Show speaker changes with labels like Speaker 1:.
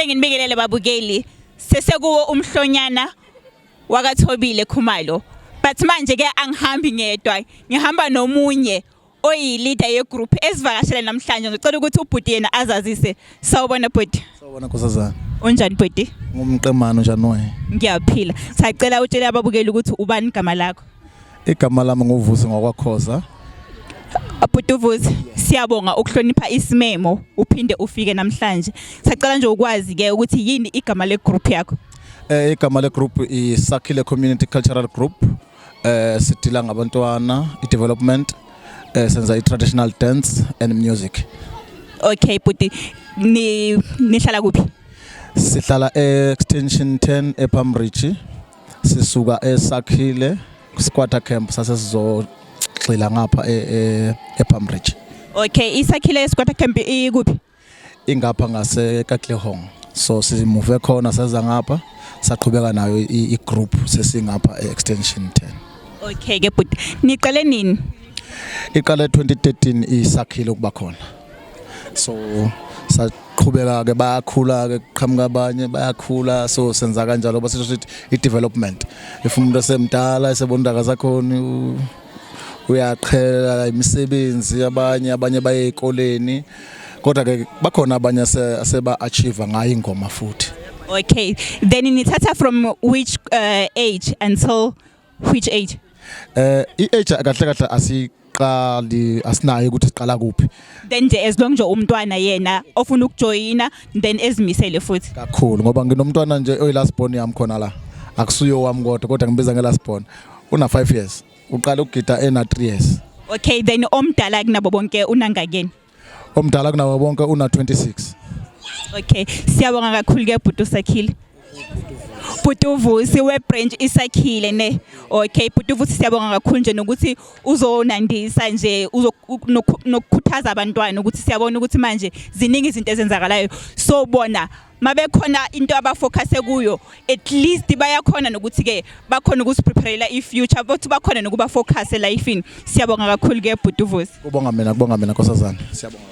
Speaker 1: Ake nginibikelele babukeli sesekuwo umhlonyana wakaThobile Khumalo. But manje ke angihambi ngedwa, ngihamba nomunye oyi-leader ye-group esivakashele namhlanje. Ngicela ukuthi ubhuti yena azazise. Sawubona bhuti.
Speaker 2: Sawubona Nkosazana.
Speaker 1: Unjani bhuti?
Speaker 2: Ngumqemane njani wena?
Speaker 1: Ngiyaphila. Sacela utshele ababukeli ukuthi ubani igama lakho.
Speaker 2: Igama lami nguVusi ngwaKhoza.
Speaker 1: Bhuti Vusi, siyabonga ukuhlonipha isimemo uphinde ufike namhlanje. Sacela nje ukwazi ke ukuthi yini igama le-group yakho.
Speaker 2: Igama le-group iSakhile Community Cultural Group. Sidila ngabantwana, i-development, senza i-traditional dance and music.
Speaker 1: Okay bhuti, nihlala kuphi?
Speaker 2: Sihlala extension 10 ePamridge. Sisuka eSakhile squatter camp sasesizogxila ngapha ePamridge.
Speaker 1: Okay, iSakhile squatter camp ikuphi?
Speaker 2: Ingapha ngase Katlehong. So simove khona saza ngapha saqhubeka nayo i-group sesingapha extension 10.
Speaker 1: Okay ke bhuti, niqale nini?
Speaker 2: Iqale 2013 iSakhile ukuba khona. So saqhubeka ke bayakhula ke qhamuka abanye bayakhula, so senza kanjalo basisho ukuthi i-development. If umuntu esemdala esebondaka zakhona uyaqhela imisebenzi, abanye baye ezikoleni, kodwa ke bakhona abanye aseba achieve ngayo ingoma futhi.
Speaker 1: Okay, then nithatha from which age until which age?
Speaker 2: I-age kahle asiqali asinayo ukuthi siqala kuphi.
Speaker 1: Then nje as long nje umntwana yena ofuna ukujoyina then ezimisele futhi.
Speaker 2: Kakhulu ngoba nginomntwana nje oyi-last born yami khona la. Akusuyo wami kodwa ngibiza nge-last born. Una 5 years. Uqala ukugida ena 3 years.
Speaker 1: Okay, then omdala kunabo bonke unangakeni?
Speaker 2: Omdala kunabo bonke una 26.
Speaker 1: Okay, siyabonga kakhulu ke bhuti uSakhile. Bhuti uVusi we-branch iSakhile ne. Okay, bhuti uVusi siyabonga kakhulu nje nokuthi uzonandisa nje nokukhuthaza abantwana ukuthi siyabona ukuthi manje ziningi izinto ezenzakalayo. So bona mabekhona into abafocuse kuyo, at least bayakhona nokuthi ke bakhona ukusipreparela i-future, but bakhona nokuba focus elifini. Siyabonga kakhulu ke bhuti uVusi.
Speaker 2: Kubonga mina Nkosazana. Siyabonga.